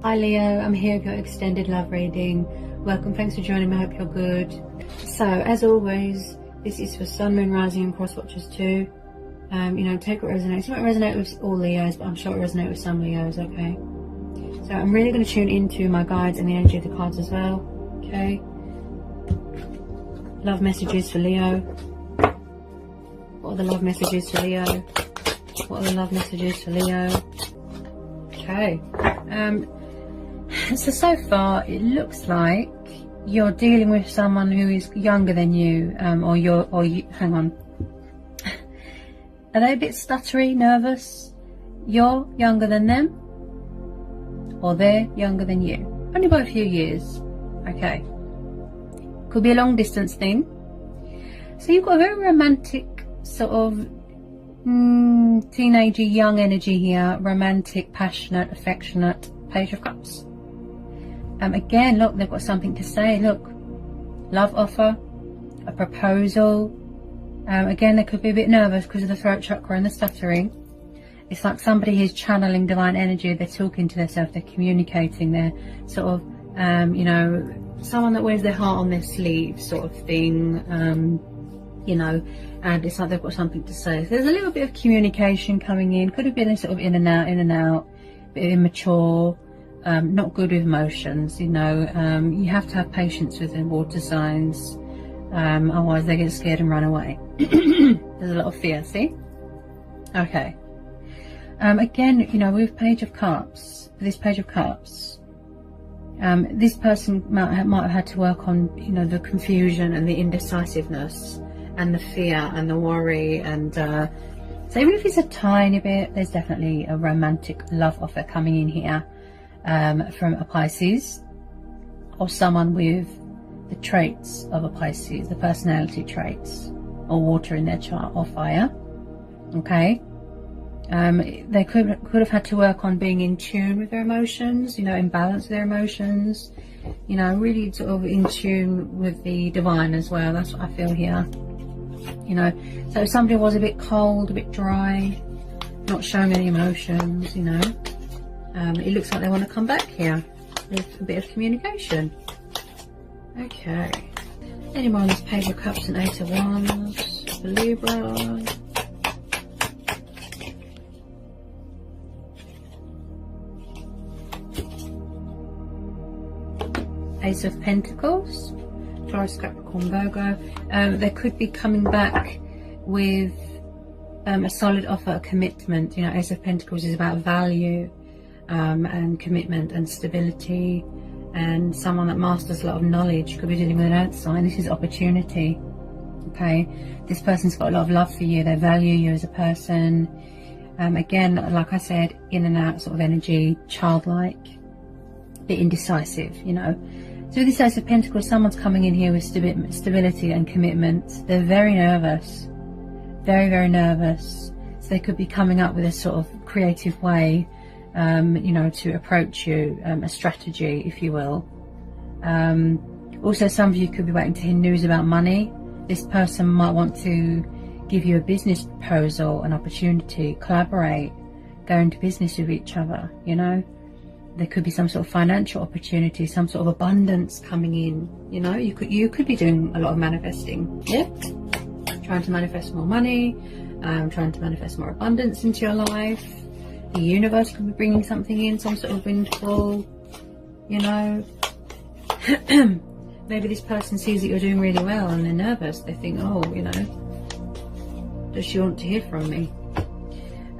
Hi Leo, I'm here with your extended love reading. Welcome, thanks for joining me, I hope you're good. So, as always, this is for Sun, Moon, Rising and Cross Watchers too. Take what resonates. It won't resonate with all Leos, but I'm sure it will resonate with some Leos, okay? So I'm really going to tune into my guides and the energy of the cards as well, okay? Love messages for Leo. What are the love messages for Leo? What are the love messages for Leo? Okay. So far it looks like you're dealing with someone who is younger than you, hang on. Are they a bit stuttery, nervous? You're younger than them? Or they're younger than you? Only by a few years. Okay. Could be a long distance thing. So you've got a very romantic sort of teenagey young energy here. Romantic, passionate, affectionate Page of Cups. Again, look, they've got something to say. Look, love offer, a proposal. Again, they could be a bit nervous because of the throat chakra and the stuttering. It's like somebody who's channeling divine energy. They're talking to themselves, they're communicating, they're sort of, someone that wears their heart on their sleeve sort of thing, and it's like they've got something to say. So there's a little bit of communication coming in. Could have been a sort of in and out, a bit immature, not good with emotions, you have to have patience with the water signs, otherwise they get scared and run away. There's a lot of fear, see? Okay. Again, with Page of Cups, this Page of Cups, this person might have had to work on, the confusion and the indecisiveness and the fear and the worry, and so even if it's a tiny bit, there's definitely a romantic love offer coming in here from a Pisces, or someone with the traits of a Pisces, the personality traits, or water in their chart, or fire. Okay. They could have had to work on being in tune with their emotions, in balance with their emotions, really sort of in tune with the divine as well. That's what I feel here. So if somebody was a bit cold, a bit dry, not showing any emotions, it looks like they want to come back here with a bit of communication. Okay. Any more on this Page of Cups and Eight of Wands for Libra? Ace of Pentacles, Taurus, Capricorn, Virgo. They could be coming back with a solid offer, a commitment. Ace of Pentacles is about value and commitment and stability, and someone that masters a lot of knowledge. Could be dealing with an earth sign. This is opportunity. Okay, this person's got a lot of love for you. They value you as a person. Again, like I said, in and out sort of energy, childlike, a bit indecisive, So with this Ace of Pentacles, someone's coming in here with stability and commitment. They're very nervous, very, very nervous. So they could be coming up with a sort of creative way, to approach you, a strategy, if you will. Also, some of you could be waiting to hear news about money. This person might want to give you a business proposal, an opportunity, collaborate, go into business with each other, There could be some sort of financial opportunity, some sort of abundance coming in. You could be doing a lot of manifesting. Yeah, trying to manifest more money, trying to manifest more abundance into your life. The universe could be bringing something in, some sort of windfall. Maybe this person sees that you're doing really well and they're nervous. They think, does she want to hear from me?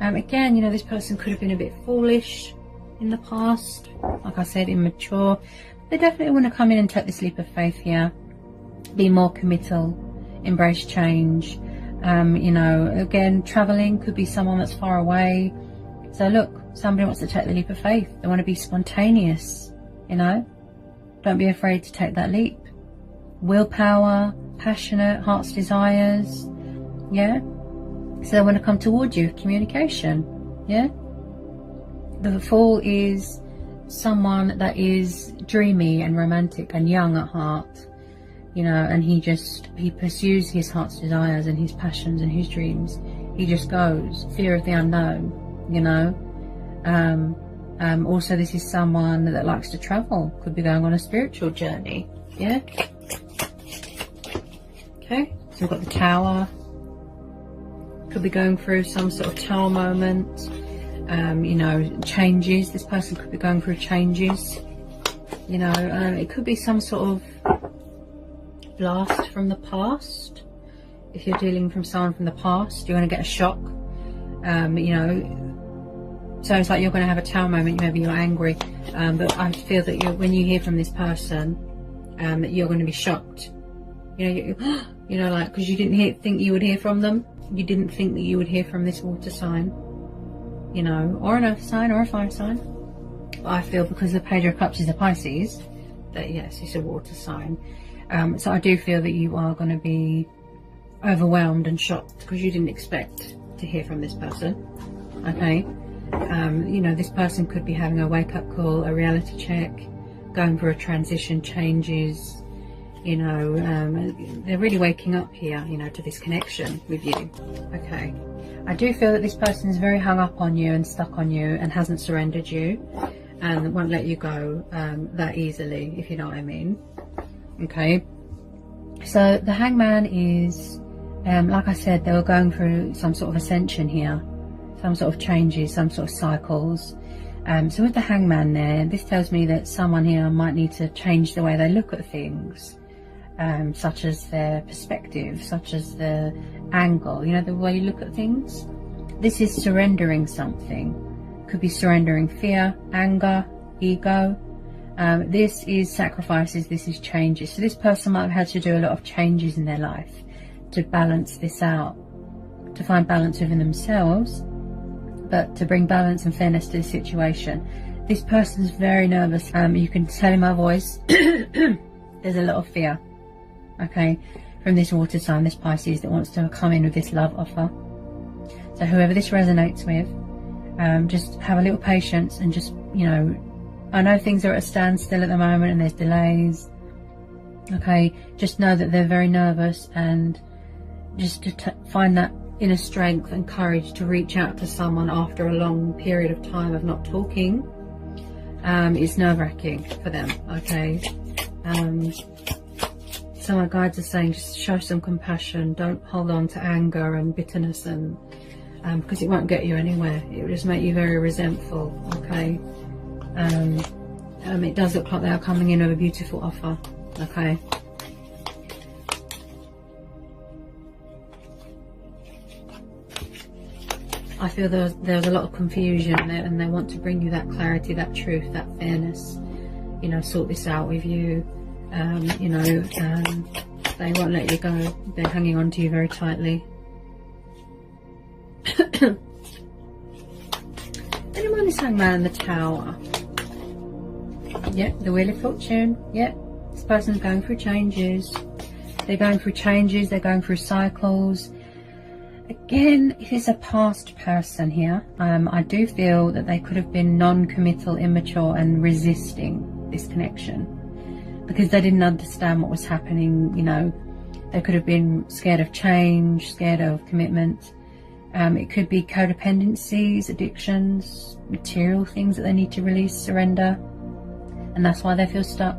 Again, this person could have been a bit foolish in the past, like I said, immature. They definitely want to come in and take this leap of faith here, be more committal, embrace change. Again, traveling, could be someone that's far away. So look, somebody wants to take the leap of faith. They want to be spontaneous, don't be afraid to take that leap. Willpower, passionate, heart's desires. Yeah, so they want to come towards you with communication. Yeah. The Fool is someone that is dreamy and romantic and young at heart, and he pursues his heart's desires and his passions and his dreams. He just goes, fear of the unknown, Also, this is someone that likes to travel, could be going on a spiritual journey. Yeah. Okay, so we've got the Tower. Could be going through some sort of Tower moment. You know, changes. This person could be going through changes. You know, it could be some sort of blast from the past. If you're dealing from someone from the past, you're going to get a shock. You know, so it's like you're going to have a Tower moment. Maybe you're angry, but I feel that when you hear from this person, that you're going to be shocked. You know, like, because you didn't think you would hear from them. You didn't think that you would hear from this water sign, you know, or an earth sign or a fire sign. But I feel because the Page of Cups is a Pisces, that yes, it's a water sign. So I do feel that you are going to be overwhelmed and shocked because you didn't expect to hear from this person. Okay. You know, this person could be having a wake-up call, a reality check, going through a transition, changes. You know, they're really waking up here, you know, to this connection with you. Okay. I do feel that this person is very hung up on you and stuck on you and hasn't surrendered you and won't let you go that easily, if you know what I mean. Okay. So the Hangman is, like I said, they were going through some sort of ascension here, some sort of changes, some sort of cycles. So with the Hangman there, this tells me that someone here might need to change the way they look at things. Such as their perspective, such as the angle, you know, the way you look at things. This is surrendering something. Could be surrendering fear, anger, ego. This is sacrifices, this is changes. So this person might have had to do a lot of changes in their life to balance this out, to find balance within themselves, but to bring balance and fairness to the situation. This person's very nervous. You can tell in my voice, there's a lot of fear. Okay, from this water sign, this Pisces that wants to come in with this love offer. So whoever this resonates with, just have a little patience and just, you know, I know things are at a standstill at the moment and there's delays. Okay, just know that they're very nervous, and just to find that inner strength and courage to reach out to someone after a long period of time of not talking is nerve-wracking for them. Okay. So my guides are saying just show some compassion, don't hold on to anger and bitterness, and because it won't get you anywhere. It will just make you very resentful. Okay. It does look like they are coming in with a beautiful offer. Okay. I feel there's a lot of confusion there, and they want to bring you that clarity, that truth, that fairness. You know, sort this out with you. You know, they won't let you go. They're hanging on to you very tightly. Anyone is Hangman in the Tower? Yep, the Wheel of Fortune. Yep, this person's going through changes. They're going through changes. They're going through cycles. Again, it is a past person here. I do feel that they could have been non-committal, immature, and resisting this connection, because they didn't understand what was happening. You know, they could have been scared of change, scared of commitment. It could be codependencies, addictions, material things that they need to release, surrender, and that's why they feel stuck.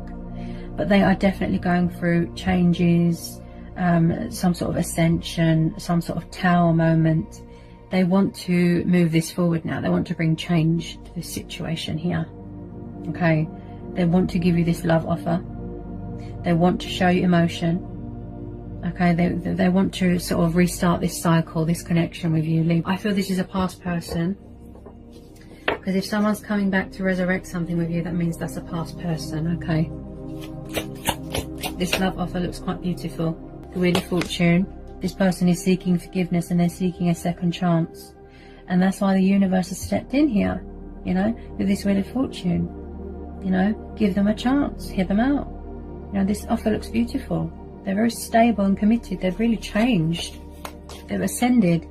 But they are definitely going through changes, some sort of ascension, some sort of Tower moment. They want to move this forward now. They want to bring change to this situation here. Okay, they want to give you this love offer. They want to show you emotion. Okay, they want to sort of restart this cycle, this connection with you, Libra. I feel this is a past person, because if someone's coming back to resurrect something with you, that means that's a past person. Okay, this love offer looks quite beautiful. The Wheel of Fortune. This person is seeking forgiveness, and they're seeking a second chance, and that's why the universe has stepped in here. You know, with this Wheel of Fortune. You know, give them a chance, hear them out. You know, this offer looks beautiful. They're very stable and committed. They've really changed. They've ascended.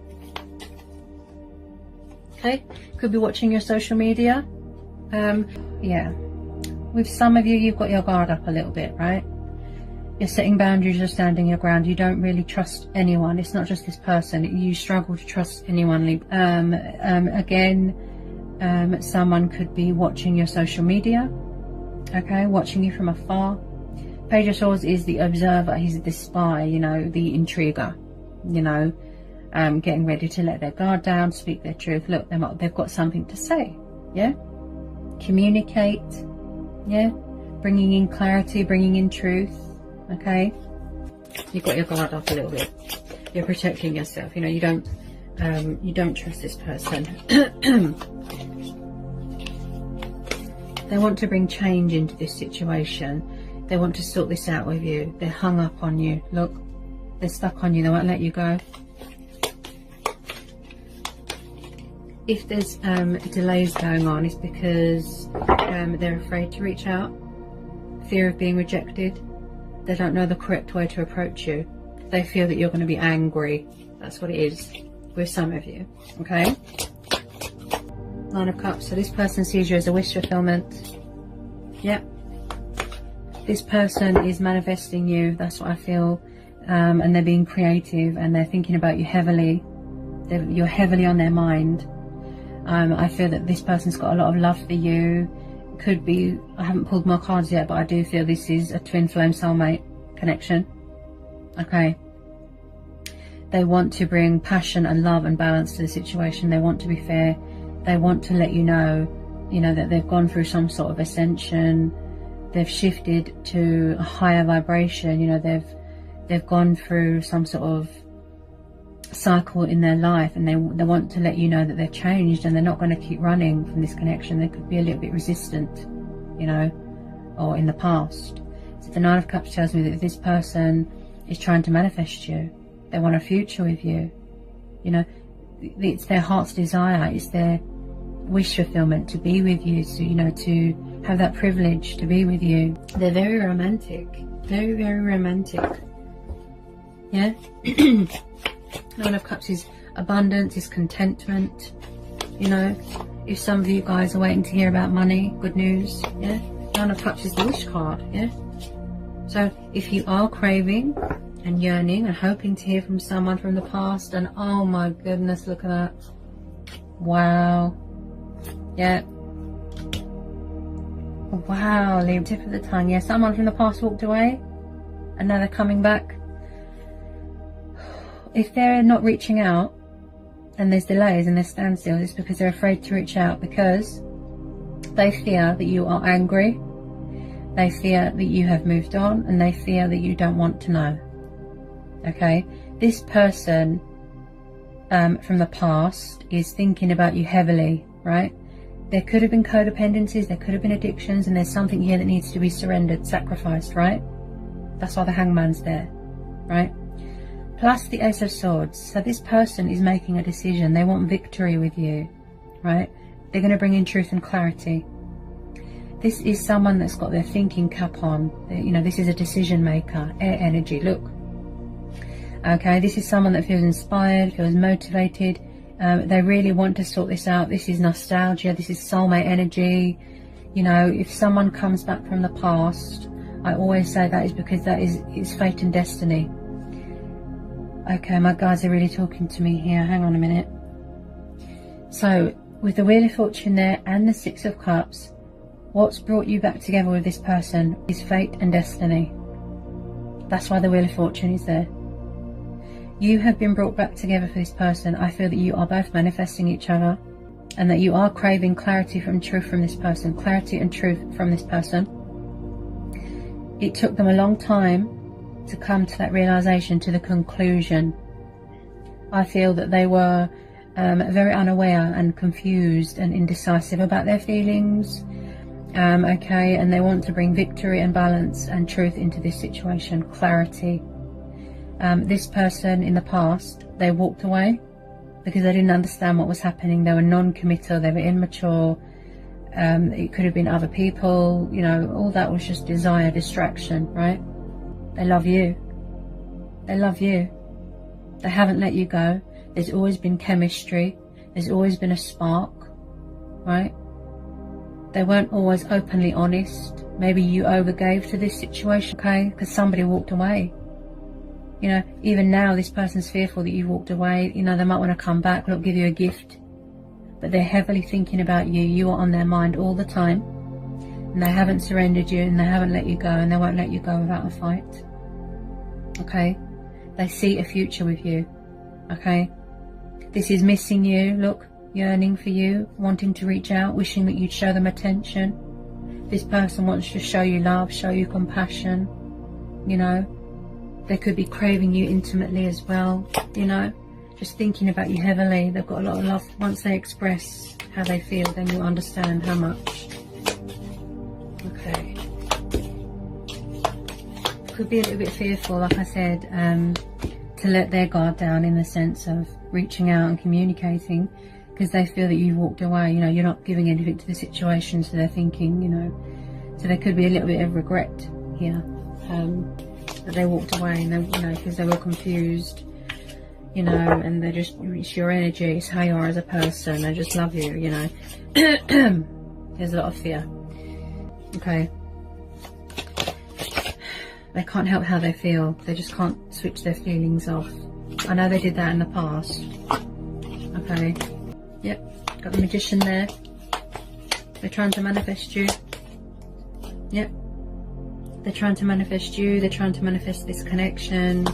Okay, could be watching your social media. Yeah, with some of you, you've got your guard up a little bit, right? You're setting boundaries, you're standing your ground. You don't really trust anyone. It's not just this person. You struggle to trust anyone. Again, Someone could be watching your social media, okay, watching you from afar. Page of Swords is the observer, he's the spy, you know, the intriguer, you know, getting ready to let their guard down, speak their truth. Look, they've got something to say, yeah? Communicate, yeah? Bringing in clarity, bringing in truth, okay? You've got your guard up a little bit. You're protecting yourself, you know, you don't trust this person. They want to bring change into this situation. They want to sort this out with you. They're hung up on you. Look, they're stuck on you. They won't let you go. If there's delays going on, it's because they're afraid to reach out. Fear of being rejected. They don't know the correct way to approach you. They feel that you're going to be angry. That's what it is with some of you. Okay? Nine of Cups. So this person sees you as a wish fulfillment. Yep. This person is manifesting you. That's what I feel. And they're being creative and they're thinking about you heavily. You're heavily on their mind. I feel that this person's got a lot of love for you. Could be, I haven't pulled more cards yet, but I do feel this is a twin flame soulmate connection. Okay. They want to bring passion and love and balance to the situation. They want to be fair. They want to let you know that they've gone through some sort of ascension. They've shifted to a higher vibration. You know, they've gone through some sort of cycle in their life, and they want to let you know that they've changed and they're not going to keep running from this connection. They could be a little bit resistant, you know, or in the past. So the Nine of Cups tells me that this person is trying to manifest you. They want a future with you. You know, it's their heart's desire. It's their wish fulfillment to be with you, so, you know, to have that privilege to be with you. They're very romantic. Very, very romantic. Yeah? Nine of Cups is abundance, is contentment. You know, if some of you guys are waiting to hear about money, good news. Yeah? Nine of Cups is the wish card. Yeah? So if you are craving and yearning and hoping to hear from someone from the past, and oh my goodness, look at that. Wow. Yeah. Wow, Libra, tip of the tongue. Yeah, someone from the past walked away and now they're coming back. If they're not reaching out and there's delays and there's standstills, it's because they're afraid to reach out, because they fear that you are angry. They fear that you have moved on, and they fear that you don't want to know. Okay, this person from the past is thinking about you heavily, right? There could have been codependencies, there could have been addictions, and there's something here that needs to be surrendered, sacrificed, right? That's why the Hangman's there, right? Plus the Ace of Swords. So this person is making a decision. They want victory with you, right? They're going to bring in truth and clarity. This is someone that's got their thinking cap on. You know, this is a decision maker, air energy. Look. Okay, this is someone that feels inspired, feels motivated. They really want to sort this out. This is nostalgia. This is soulmate energy. You know, if someone comes back from the past, I always say that is because that is fate and destiny. Okay, my guys are really talking to me here. Hang on a minute. So, with the Wheel of Fortune there and the Six of Cups, what's brought you back together with this person is fate and destiny. That's why the Wheel of Fortune is there. You have been brought back together for this person. I feel that you are both manifesting each other, and that you are craving clarity from truth from this person. Clarity and truth from this person. It took them a long time to come to that realization, to the conclusion. I feel that they were very unaware and confused and indecisive about their feelings. Okay, and they want to bring victory and balance and truth into this situation, clarity. This person in the past, they walked away because they didn't understand what was happening. They were non-committal, they were immature. It could have been other people, you know, all that was just desire, distraction, right? They love you. They love you. They haven't let you go. There's always been chemistry. There's always been a spark, right? They weren't always openly honest. Maybe you overgave to this situation, okay? Because somebody walked away. You know, even now this person's fearful that you walked away. You know, they might want to come back, look, give you a gift. but they're heavily thinking about you. You are on their mind all the time, and they haven't surrendered you, and they haven't let you go, and they won't let you go without a fight. Okay, they see a future with you. Okay, this is missing you. Look, yearning for you, wanting to reach out, wishing that you'd show them attention. This person wants to show you love, show you compassion. You know, they could be craving you intimately as well. You know, just thinking about you heavily. They've got a lot of love. Once they express how they feel, then you'll understand how much. Okay. Could be a little bit fearful, like I said, to let their guard down, in the sense of reaching out and communicating, because they feel that you've walked away. You know, you're not giving anything to the situation, so they're thinking, you know, so there could be a little bit of regret here, that they walked away, and they, you know, because they were confused, you know, and they're just, it's your energy, it's how you are as a person, they just love you, you know. There's a lot of fear. Okay. They can't help how they feel. They just can't switch their feelings off. I know they did that in the past. Okay. Yep. Got the Magician there. They're trying to manifest you. Yep. They're trying to manifest you. They're trying to manifest this connection.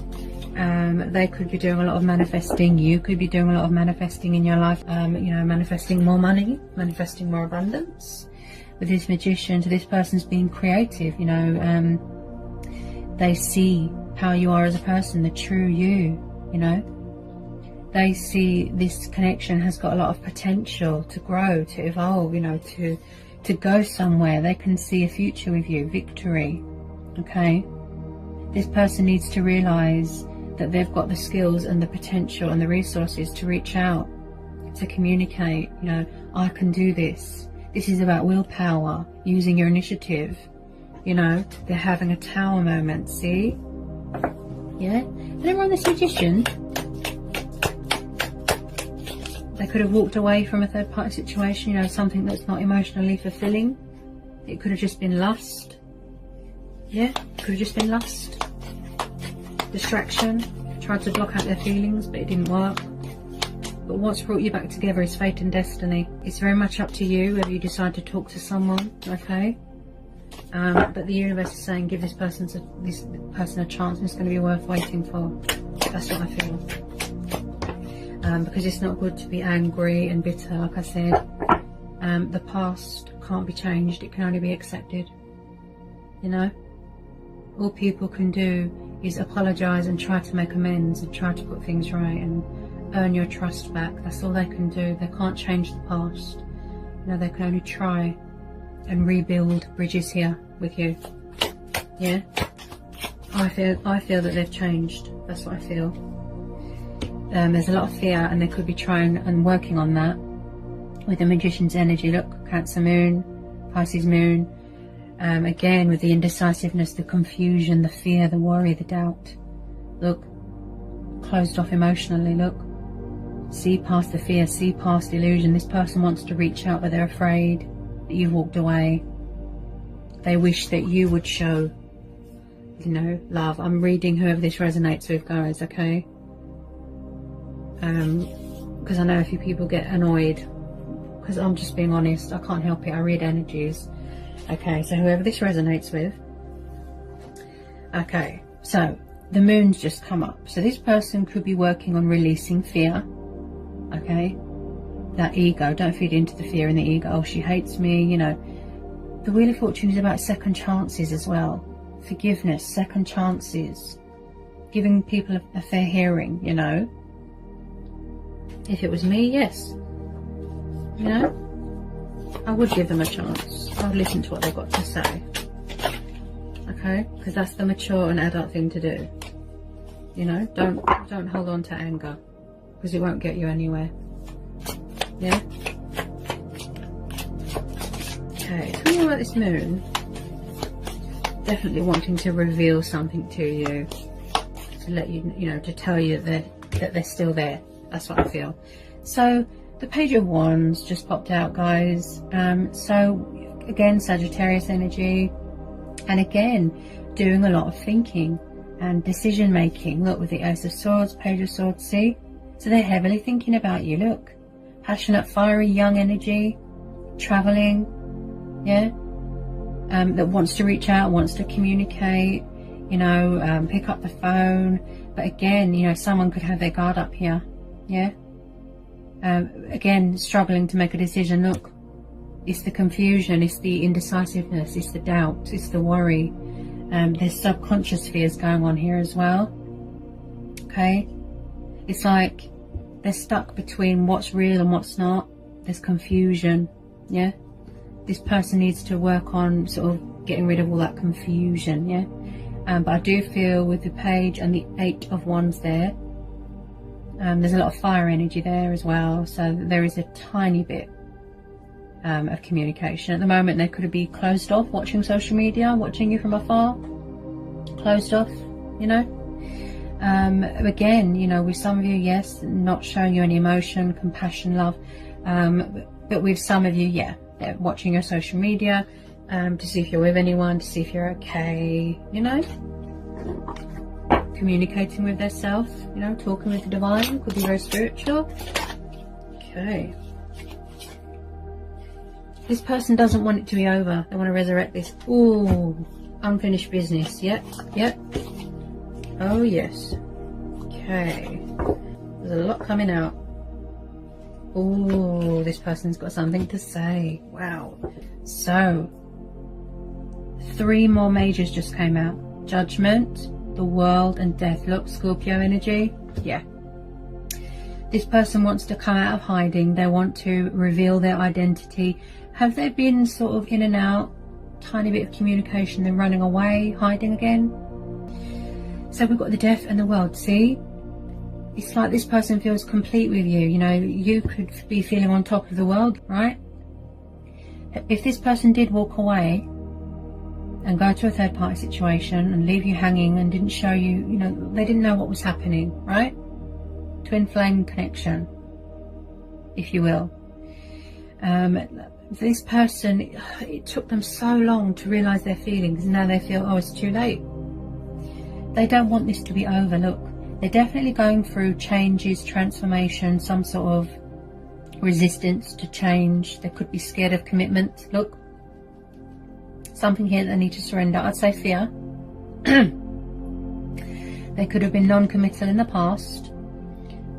They could be doing a lot of manifesting. You could be doing a lot of manifesting in your life. You know, manifesting more money, manifesting more abundance. With this Magician, so this person's being creative, you know. They see how you are as a person, the true you, you know. They see this connection has got a lot of potential to grow, to evolve, you know, to go somewhere. They can see a future with you, victory, okay. This person needs to realize that they've got the skills and the potential and the resources to reach out, to communicate, you know, I can do this. This is about willpower, using your initiative. You know, they're having a tower moment, see? Yeah? Remember on this Magician, they could have walked away from a third party situation, you know, something that's not emotionally fulfilling. It could have just been lust. Yeah? Could have just been lust. Distraction. Tried to block out their feelings, but it didn't work. But what's brought you back together is fate and destiny. It's very much up to you whether you decide to talk to someone, okay? But the universe is saying give this person a chance, and it's going to be worth waiting for. That's what I feel. Because it's not good to be angry and bitter, like I said. The past can't be changed, it can only be accepted. You know? All people can do is apologise and try to make amends and try to put things right and earn your trust back. That's all they can do. They can't change the past. You know, they can only try and rebuild bridges here with you. Yeah, I feel that they've changed. That's what I feel. There's a lot of fear, and they could be trying and working on that with the Magician's energy. Look, Cancer Moon, Pisces Moon. Again with the indecisiveness, the confusion, the fear, the worry, the doubt. Look, closed off emotionally. Look, see past the fear, see past the illusion. This person wants to reach out, but they're afraid that you've walked away. They wish that you would show, you know, love. I'm reading whoever this resonates with, guys, okay? Because I know a few people get annoyed, because I'm just being honest. I can't help it. I read energies. Okay, so whoever this resonates with. Okay, so the moon's just come up. So this person could be working on releasing fear. Okay, that ego. Don't feed into the fear and the ego. Oh, she hates me, you know. The Wheel of Fortune is about second chances as well. Forgiveness, second chances. Giving people a fair hearing, you know. If it was me, yes. You know, I would give them a chance. I would listen to what they've got to say. Okay? Because that's the mature and adult thing to do. You know, don't hold on to anger, because it won't get you anywhere. Yeah? Okay, tell me about this moon. Definitely wanting to reveal something to you. To let you, you know, to tell you that they're still there. That's what I feel. So, the Page of Wands just popped out, guys. So, again, Sagittarius energy. And again, doing a lot of thinking and decision making. Look, with the Ace of Swords, Page of Swords, see? So they're heavily thinking about you. Look, passionate, fiery, young energy, traveling, yeah, that wants to reach out, wants to communicate, you know, pick up the phone. But again, you know, someone could have their guard up here, yeah. Again, struggling to make a decision. Look, it's the confusion, it's the indecisiveness, it's the doubt, it's the worry. There's subconscious fears going on here as well. Okay, it's like they're stuck between what's real and what's not. There's confusion, yeah. This person needs to work on sort of getting rid of all that confusion, yeah. But I do feel with the Page and the 8 of Wands there, there's a lot of fire energy there as well. So there is a tiny bit of communication. At the moment, they could be closed off, watching social media, watching you from afar, closed off, you know. Again, you know, with some of you, yes, not showing you any emotion, compassion, love. But with some of you, yeah, they're watching your social media to see if you're with anyone, to see if you're okay, you know. Communicating with their self, you know, talking with the divine, could be very spiritual. Okay. This person doesn't want it to be over. They want to resurrect this. Ooh, unfinished business. Yep, yep. Oh, yes. Okay. There's a lot coming out. Ooh, this person's got something to say. Wow. So, 3 more majors just came out. Judgment, the World, and Death. Look, Scorpio energy. Yeah. This person wants to come out of hiding. They want to reveal their identity. Have they been sort of in and out, tiny bit of communication, then running away, hiding again? So we've got the Death and the World. See? It's like this person feels complete with you. You know, you could be feeling on top of the world, right? If this person did walk away and go to a third party situation and leave you hanging and didn't show you, you know, they didn't know what was happening, right? Twin flame connection, if you will. This person, it took them so long to realize their feelings, and now they feel, oh, it's too late. They don't want this to be over. Look, they're definitely going through changes, transformation, some sort of resistance to change. They could be scared of commitment. Look, something here that they need to surrender. I'd say fear. They could have been non-committal in the past.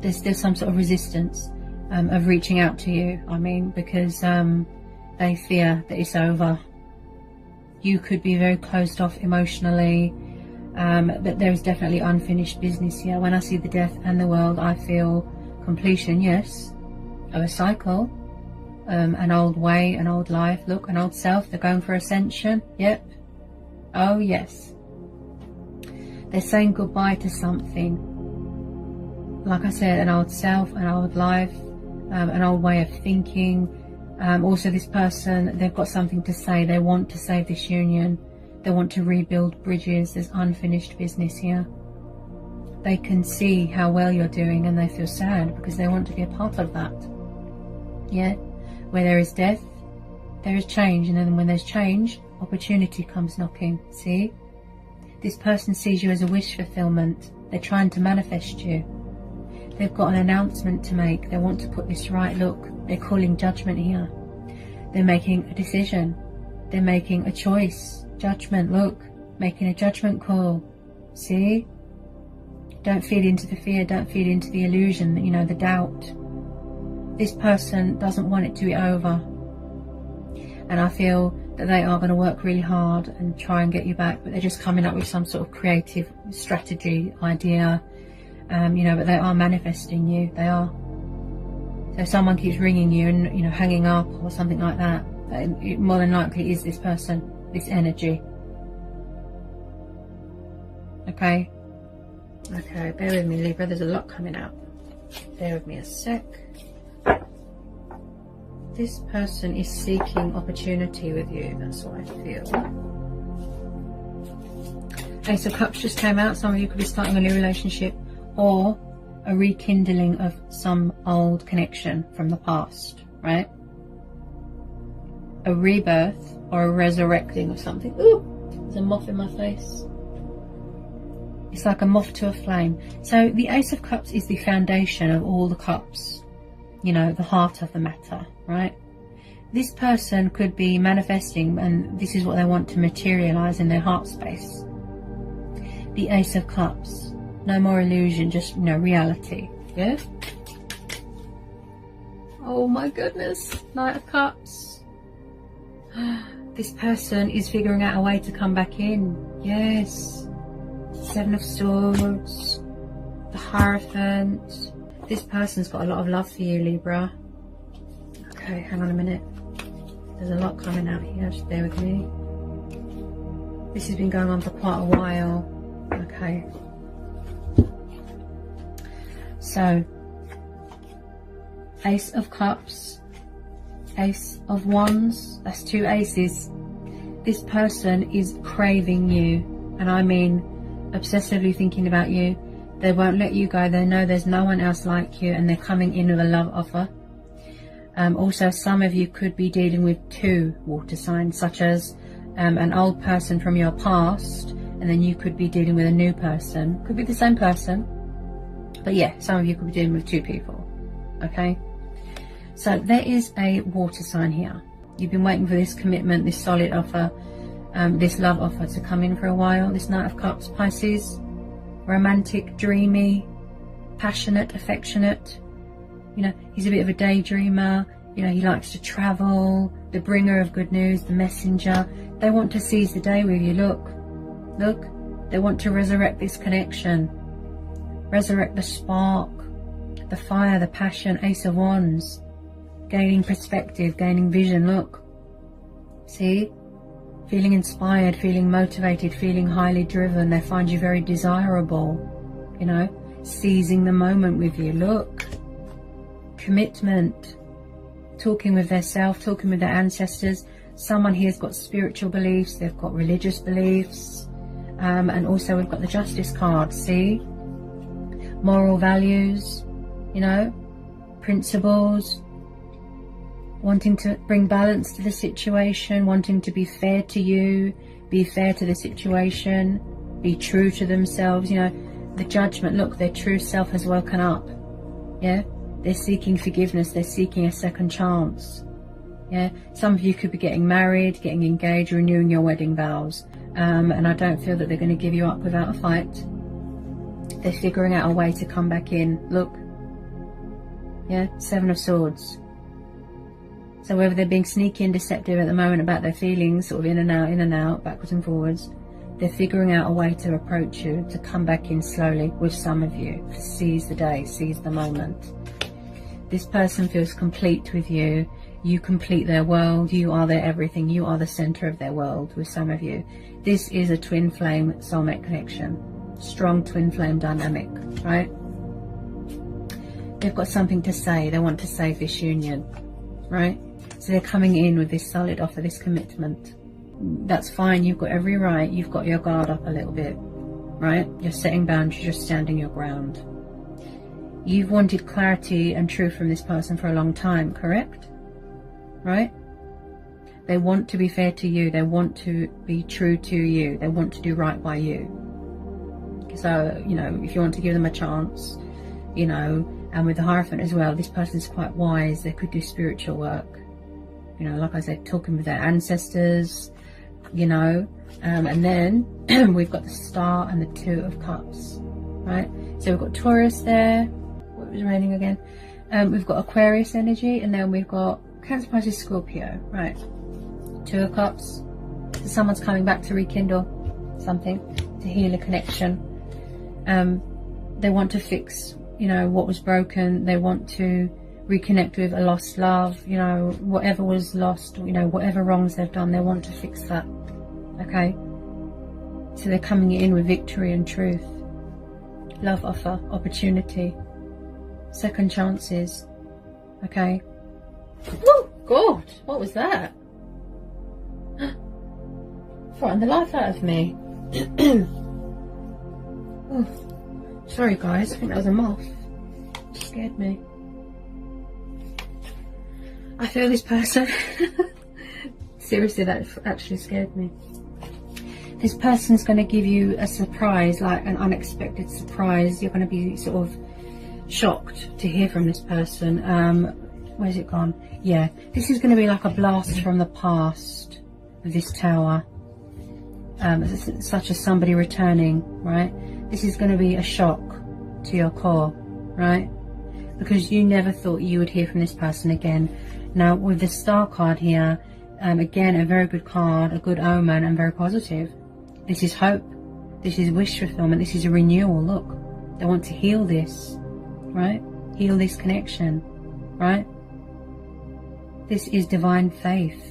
There's still some sort of resistance of reaching out to you. I mean, because they fear that it's over. You could be very closed off emotionally. But there is definitely unfinished business here. When I see the Death and the World, I feel completion, yes, of a cycle, an old way, an old life. Look, an old self. They're going for ascension. Yep. Oh, yes. They're saying goodbye to something. Like I said, an old self, an old life, an old way of thinking. Also, this person, they've got something to say. They want to save this union. They want to rebuild bridges. There's unfinished business here. They can see how well you're doing and they feel sad because they want to be a part of that. Yeah? Where there is death, there is change. And then when there's change, opportunity comes knocking. See? This person sees you as a wish fulfillment. They're trying to manifest you. They've got an announcement to make. They want to put this right. Look, they're calling judgment here. They're making a decision. They're making a choice. Judgment, look, making a judgment call. See? Don't feed into the fear, don't feed into the illusion, you know, the doubt. This person doesn't want it to be over. And I feel that they are going to work really hard and try and get you back, but they're just coming up with some sort of creative strategy, idea, you know, but they are manifesting you, they are. So if someone keeps ringing you and, you know, hanging up or something like that, it more than likely is this person. This energy. Okay. Okay, bear with me, Libra. There's a lot coming out. Bear with me a sec. This person is seeking opportunity with you. That's what I feel. Ace of Cups just came out. Some of you could be starting a new relationship or a rekindling of some old connection from the past, right? A rebirth or a resurrecting of something. Ooh, there's a moth in my face. It's like a moth to a flame. So the Ace of Cups is the foundation of all the cups. you know, the heart of the matter, right? This person could be manifesting, and this is what they want to materialize in their heart space. The Ace of Cups. No more illusion, just, you know, reality. Yeah? Oh my goodness. Knight of Cups. This person is figuring out a way to come back in. Yes. Seven of Swords. The Hierophant. This person's got a lot of love for you, Libra. Okay, hang on a minute. There's a lot coming out here, just bear with me. This has been going on for quite a while. Okay. So, Ace of Cups, Ace of Wands, that's 2 aces. This person is craving you, and I mean obsessively thinking about you. They won't let you go. They know there's no one else like you, and they're coming in with a love offer. Also, some of you could be dealing with 2 water signs, such as an old person from your past, and then you could be dealing with a new person. Could be the same person, but yeah, some of you could be dealing with 2 people. Okay, so there is a water sign here. You've been waiting for this commitment, this solid offer, this love offer to come in for a while. This Knight of Cups, Pisces, romantic, dreamy, passionate, affectionate. You know, he's a bit of a daydreamer. You know, he likes to travel, the bringer of good news, the messenger. They want to seize the day with you. Look, look, they want to resurrect this connection, resurrect the spark, the fire, the passion. Ace of Wands, gaining perspective, gaining vision. Look, see, feeling inspired, feeling motivated, feeling highly driven. They find you very desirable, you know, seizing the moment with you. Look, commitment, talking with their self, talking with their ancestors. Someone here's got spiritual beliefs, they've got religious beliefs, and also we've got the Justice card. See, moral values, you know, principles, wanting to bring balance to the situation, wanting to be fair to you, be fair to the situation, be true to themselves. You know, the Judgment. Look, their true self has woken up. Yeah, they're seeking forgiveness, they're seeking a second chance. Yeah, some of you could be getting married, getting engaged, renewing your wedding vows, and I don't feel that they're going to give you up without a fight. They're figuring out a way to come back in. Look, yeah, 7 of Swords. So whether they're being sneaky and deceptive at the moment about their feelings, sort of in and out, backwards and forwards, they're figuring out a way to approach you, to come back in slowly with some of you. Seize the day, seize the moment. This person feels complete with you. You complete their world. You are their everything. You are the center of their world with some of you. This is a twin flame soulmate connection. Strong twin flame dynamic, right? They've got something to say. They want to save this union, right? So they're coming in with this solid offer, this commitment. That's fine. You've got every right. You've got your guard up a little bit, right? You're setting boundaries. You're standing your ground. You've wanted clarity and truth from this person for a long time, correct? Right? They want to be fair to you. They want to be true to you. They want to do right by you. So, you know, if you want to give them a chance, you know, and with the Hierophant as well, this person's quite wise. They could do spiritual work. You know, like I said, talking with their ancestors, you know, and then we've got the Star and the 2 of Cups, right? So we've got Taurus there. What was raining again? We've got Aquarius energy, and then we've got Cancer, Pisces, Scorpio, right? 2 of Cups. So someone's coming back to rekindle something, to heal a connection. They want to fix, you know, what was broken. They want to reconnect with a lost love, you know, whatever was lost, you know, whatever wrongs they've done, they want to fix that. Okay, so they're coming in with victory and truth, love offer, opportunity, second chances. Okay. Oh God, what was that? Frightened the life out of me. Oh, sorry guys, I think that was a moth. It scared me. I feel this person. Seriously, that actually scared me. This person's going to give you a surprise, like an unexpected surprise. You're going to be sort of shocked to hear from this person. Where's it gone? Yeah, this is going to be like a blast from the past with this Tower. Such as somebody returning, right? This is going to be a shock to your core, right? Because you never thought you would hear from this person again. Now, with the Star card here, again, a very good card, a good omen, and very positive. This is hope. This is wish fulfillment. This is a renewal. Look, they want to heal this, right? Heal this connection, right? This is divine faith.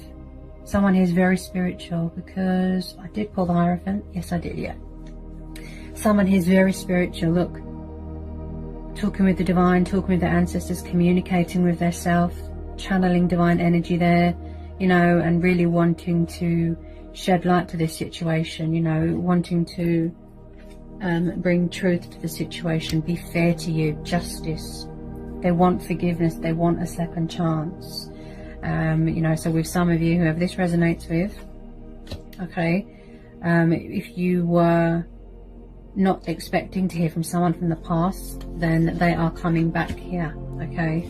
Someone here is very spiritual, because I did pull the Hierophant. Yes, I did, yeah. Someone here is very spiritual. Look, talking with the divine, talking with their ancestors, communicating with their self, channeling divine energy there, you know, and really wanting to shed light to this situation, you know, wanting to bring truth to the situation, be fair to you, justice. They want forgiveness. They want a second chance. You know, so with some of you, whoever this resonates with, okay, if you were not expecting to hear from someone from the past, then they are coming back here, okay,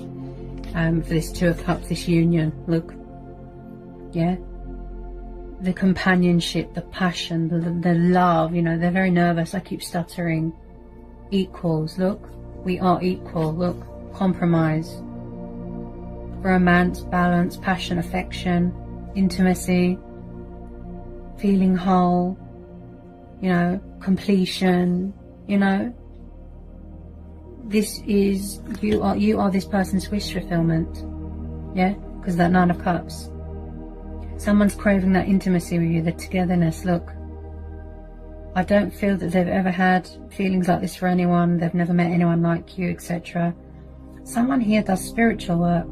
for this Two of Cups, this union. Look, yeah, the companionship, the passion, the love, you know, they're very nervous. I keep stuttering. Equals, look, we are equal. Look, compromise, romance, balance, passion, affection, intimacy, feeling whole, you know, completion, you know. This is, you are this person's wish fulfillment, yeah, because that Nine of Cups. Someone's craving that intimacy with you, the togetherness. Look, I don't feel that they've ever had feelings like this for anyone. They've never met anyone like you, etc. Someone here does spiritual work.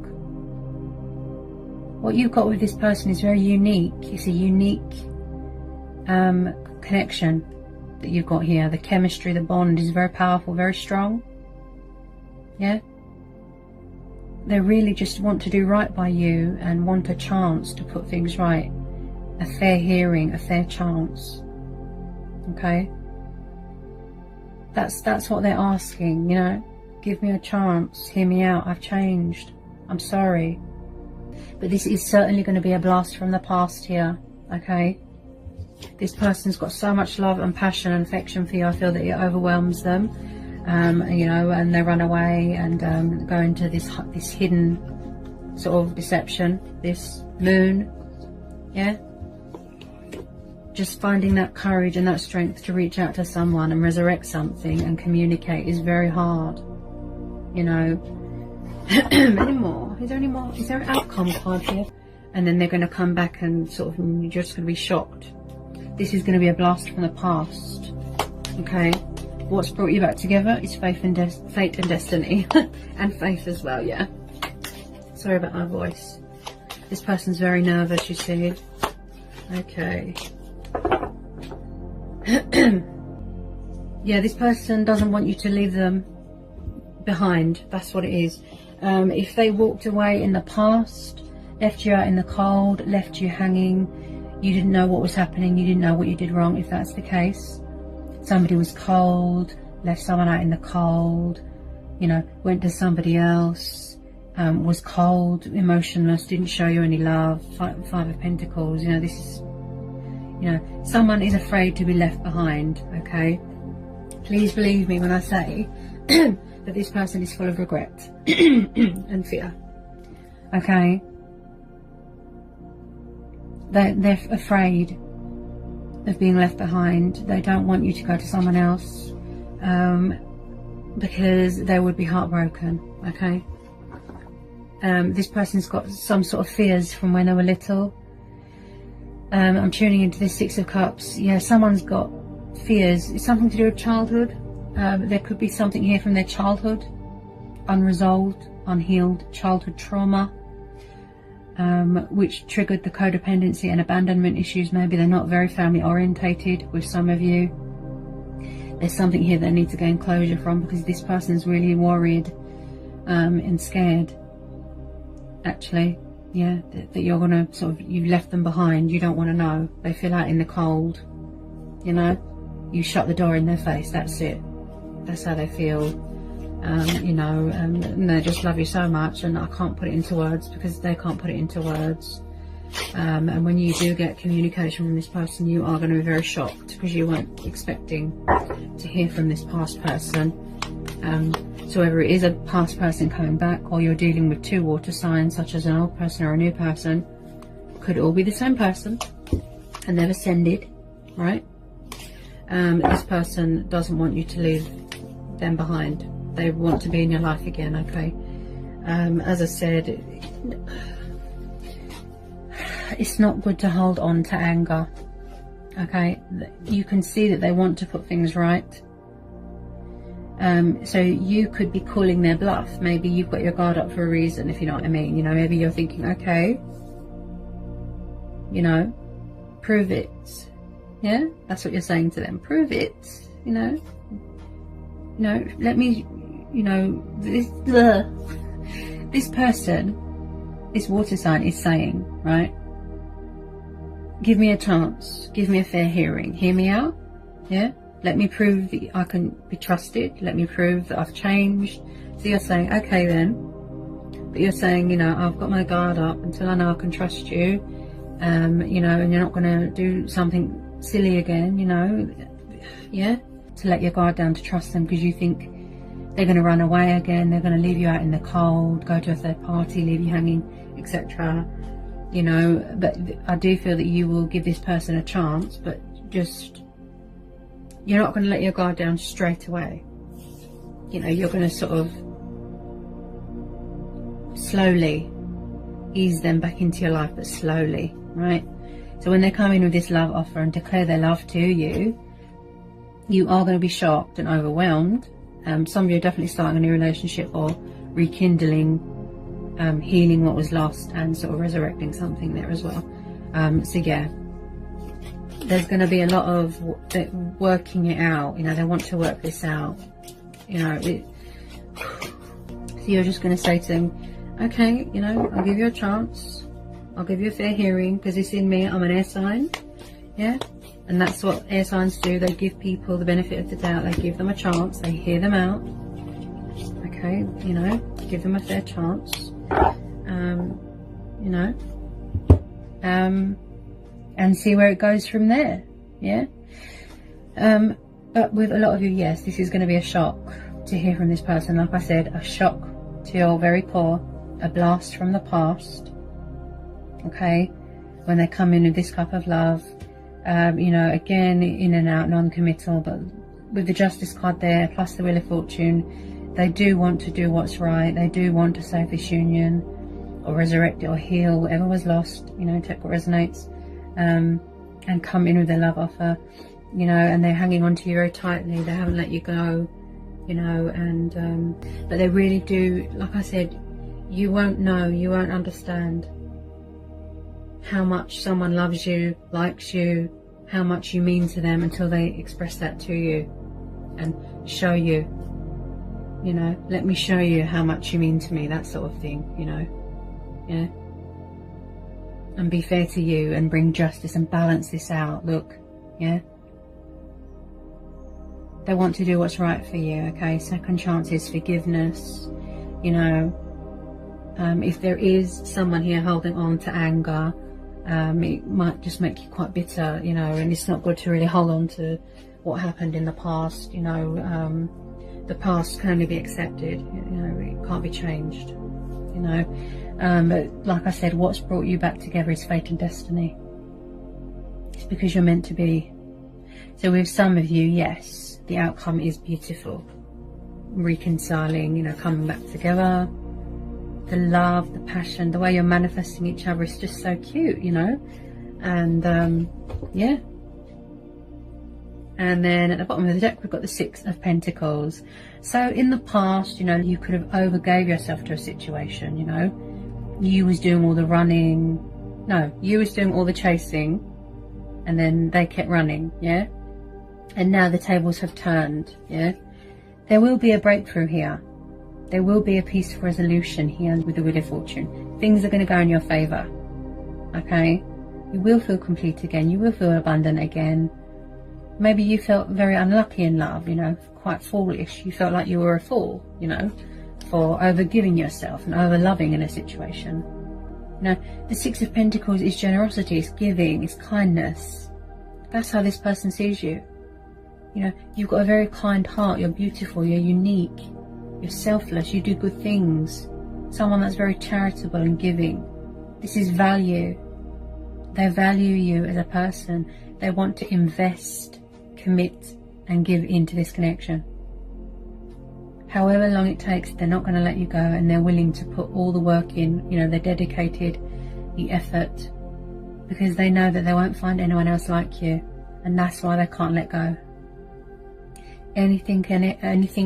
What you've got with this person is very unique. It's a unique connection that you've got here. The chemistry, the bond is very powerful, very strong. Yeah? They really just want to do right by you and want a chance to put things right. A fair hearing, a fair chance. Okay? That's what they're asking, you know. Give me a chance. Hear me out. I've changed. I'm sorry. But this is certainly going to be a blast from the past here, okay? This person's got so much love and passion and affection for you. I feel that it overwhelms them, you know, and they run away and go into this hidden sort of deception, this moon, yeah? Just finding that courage and that strength to reach out to someone and resurrect something and communicate is very hard, you know. Any more? Is there any more? Is there an outcome card here? And then they're going to come back and sort of, you're just going to be shocked. This is going to be a blast from the past. Okay, what's brought you back together is fate and destiny, and faith as well. Yeah. Sorry about my voice. This person's very nervous, you see. Okay. Yeah, this person doesn't want you to leave them behind. That's what it is. If they walked away in the past, left you out in the cold, left you hanging, you didn't know what was happening, you didn't know what you did wrong, if that's the case. Somebody was cold, left someone out in the cold, you know, went to somebody else, was cold, emotionless, didn't show you any love, Five of Pentacles, you know, this is, you know, someone is afraid to be left behind, okay? Please believe me when I say that this person is full of regret and fear, okay? They're afraid of being left behind. They don't want you to go to someone else because they would be heartbroken, okay? This person's got some sort of fears from when they were little. I'm tuning into this Six of Cups. Yeah, someone's got fears. It's something to do with childhood. There could be something here from their childhood, unresolved, unhealed childhood trauma, which triggered the codependency and abandonment issues. Maybe they're not very family orientated with some of you. There's something here that needs to gain closure from, because this person's really worried and scared, actually. Yeah, that you're gonna sort of, you've left them behind. You don't want to know. They feel out in the cold, you know. You shut the door in their face. That's it. That's how they feel. you know, and they just love you so much, and I can't put it into words because they can't put it into words. And when you do get communication from this person, you are going to be very shocked because you weren't expecting to hear from this past person. So whether it is a past person coming back, or you're dealing with 2 water signs such as an old person or a new person, could all be the same person and they've ascended, right? This person doesn't want you to leave them behind. They want to be in your life again, okay? As I said, it's not good to hold on to anger, okay? You can see that they want to put things right. So you could be calling their bluff. Maybe you've got your guard up for a reason, if you know what I mean. You know, maybe you're thinking, okay, you know, prove it. Yeah, that's what you're saying to them. Prove it. You know, let me, you know, this person, this water sign is saying, right, give me a chance, give me a fair hearing, hear me out. Yeah, let me prove that I can be trusted, let me prove that I've changed. So you're saying, okay then, but you're saying, you know, I've got my guard up until I know I can trust you, you know, and you're not going to do something silly again, you know. Yeah, to let your guard down, to trust them, because you think they're going to run away again, they're going to leave you out in the cold, go to a third party, leave you hanging, etc. You know, but I do feel that you will give this person a chance, but just, you're not going to let your guard down straight away. You know, you're going to sort of slowly ease them back into your life, but slowly, right? So when they come in with this love offer and declare their love to you, you are going to be shocked and overwhelmed. Some of you are definitely starting a new relationship or rekindling, healing what was lost, and sort of resurrecting something there as well. So yeah, there's going to be a lot of working it out. You know, they want to work this out. You know, so you're just going to say to them, okay, you know, I'll give you a chance, I'll give you a fair hearing, because it's in me, I'm an air sign. Yeah, and that's what air signs do. They give people the benefit of the doubt, they give them a chance, they hear them out. Okay, you know, give them a fair chance, you know, and see where it goes from there. Yeah, but with a lot of you, yes, this is going to be a shock to hear from this person. Like I said, a shock to your very core, a blast from the past. Okay, when they come in with this cup of love, you know, again, in and out, non-committal, but with the Justice card there, plus the Wheel of Fortune, they do want to do what's right. They do want to save this union, or resurrect it, or heal whatever was lost, you know, take what resonates, and come in with their love offer, you know, and they're hanging on to you very tightly. They haven't let you go, you know, and but they really do, like I said, you won't know, you won't understand how much someone loves you, likes you, how much you mean to them, until they express that to you and show you, you know, let me show you how much you mean to me, that sort of thing, you know. Yeah, and be fair to you and bring justice and balance this out. Look, yeah, they want to do what's right for you. Okay, second chances, forgiveness, you know. If there is someone here holding on to anger, it might just make you quite bitter, you know, and it's not good to really hold on to what happened in the past, you know. The past can only be accepted, you know, it can't be changed, you know. But like I said, what's brought you back together is fate and destiny. It's because you're meant to be. So with some of you, yes, the outcome is beautiful, reconciling, you know, coming back together. The love, the passion, the way you're manifesting each other is just so cute, you know. And yeah, and then at the bottom of the deck we've got the Six of Pentacles. So in the past, you know, you could have overgave yourself to a situation, you know. You was doing all the running, no, you was doing all the chasing, and then they kept running, yeah. And now the tables have turned, yeah. There will be a breakthrough here. There will be a peaceful resolution here with the Wheel of Fortune. Things are going to go in your favour, okay? You will feel complete again. You will feel abundant again. maybe you felt very unlucky in love, you know, quite foolish. You felt like you were a fool, you know, for over-giving yourself and over-loving in a situation. You know, the Six of Pentacles is generosity, it's giving, it's kindness. That's how this person sees you. You know, you've got a very kind heart, you're beautiful, you're unique, you're selfless, you do good things. Someone that's very charitable and giving. This is value. They value you as a person. They want to invest, commit and give into this connection. However long it takes, they're not going to let you go, and they're willing to put all the work in. You know, they're dedicated, the effort, because they know that they won't find anyone else like you, and that's why they can't let go. Anything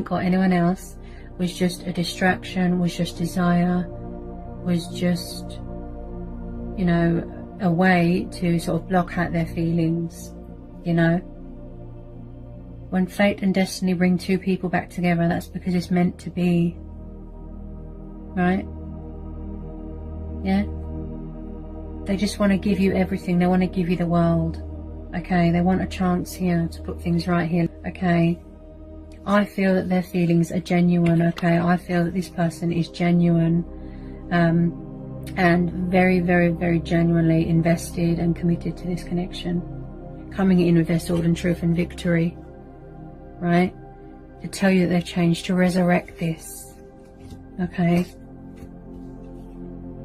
or anyone else was just a distraction, was just desire, was just, you know, a way to sort of block out their feelings, you know. When fate and destiny bring two people back together, that's because it's meant to be, right? Yeah? They just want to give you everything. They want to give you the world, okay? They want a chance here to put things right here, okay? I feel that their feelings are genuine, okay? I feel that this person is genuine and very, very, very genuinely invested and committed to this connection. Coming in with their sword and truth and victory, right? To tell you that they've changed, to resurrect this, okay?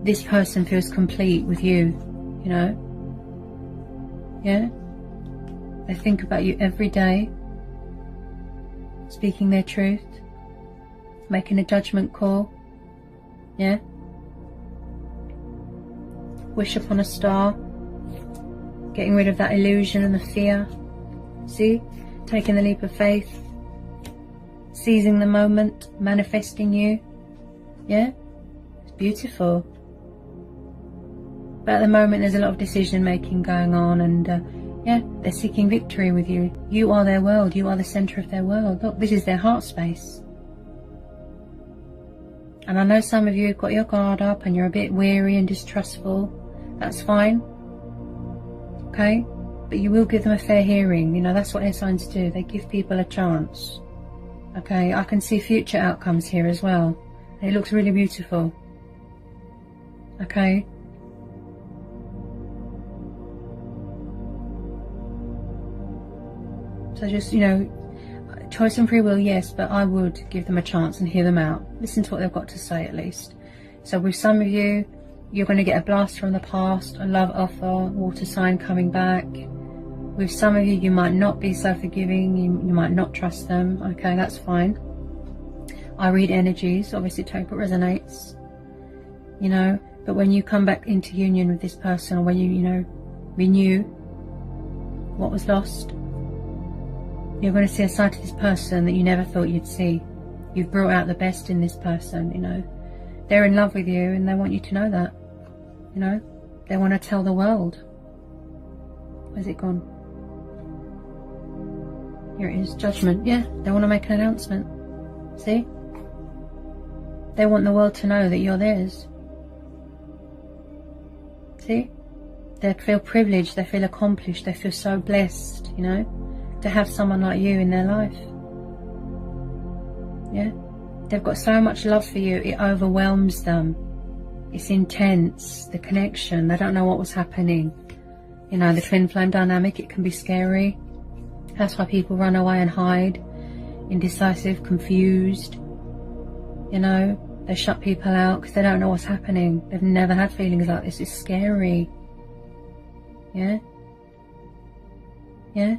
This person feels complete with you, you know? Yeah? They think about you every day, speaking their truth, making a judgment call, yeah? Wish upon a star, getting rid of that illusion and the fear, see? Taking the leap of faith, seizing the moment, manifesting you, yeah? It's beautiful. But at the moment there's a lot of decision making going on, and yeah, they're seeking victory with you. You are their world, you are the centre of their world. Look, this is their heart space. And I know some of you have got your guard up and you're a bit weary and distrustful. That's fine, okay? But you will give them a fair hearing. You know, that's what air signs do. They give people a chance. Okay, I can see future outcomes here as well. It looks really beautiful. Okay. So just, you know, choice and free will, yes, but I would give them a chance and hear them out. Listen to what they've got to say at least. So with some of you, you're going to get a blast from the past, a love offer, water sign coming back. With some of you, you might not be so forgiving, you might not trust them, okay, that's fine. I read energies, obviously take what resonates, you know, but when you come back into union with this person, or when you know, renew what was lost, you're going to see a side to this person that you never thought you'd see. You've brought out the best in this person, you know. They're in love with you and they want you to know that, you know. They want to tell the world. Where's it gone? Here it is, judgment. Yeah, they want to make an announcement. See? They want the world to know that you're theirs. See? They feel privileged, they feel accomplished, they feel so blessed, you know, to have someone like you in their life. Yeah? They've got so much love for you, it overwhelms them. It's intense, the connection, they don't know what was happening. You know, the twin flame dynamic, it can be scary. That's why people run away and hide, indecisive, confused. You know, they shut people out because they don't know what's happening. They've never had feelings like this. It's scary. Yeah? Yeah?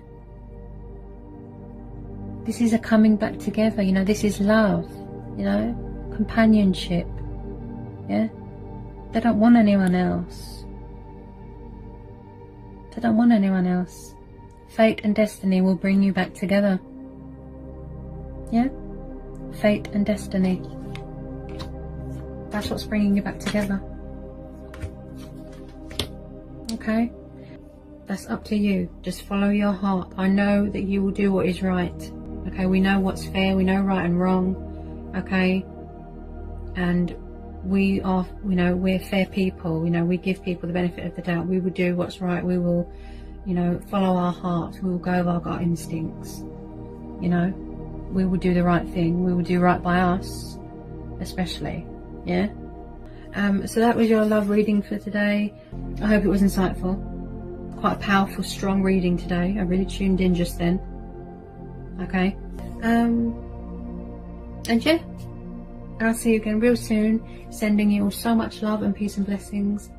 This is a coming back together, you know, this is love, you know, companionship. Yeah? They don't want anyone else. They don't want anyone else. Fate and destiny will bring you back together. Yeah? Fate and destiny. That's what's bringing you back together. Okay? That's up to you. Just follow your heart. I know that you will do what is right. Okay? We know what's fair. We know right and wrong. Okay? And we are, you know, we're fair people. You know, we give people the benefit of the doubt. We will do what's right. We will You know, follow our hearts. We will go with our gut instincts. You know, we will do the right thing. We will do right by us, especially. Yeah. So that was your love reading for today. I hope it was insightful. Quite a powerful, strong reading today. I really tuned in just then. Okay. And yeah, I'll see you again real soon. Sending you all so much love and peace and blessings.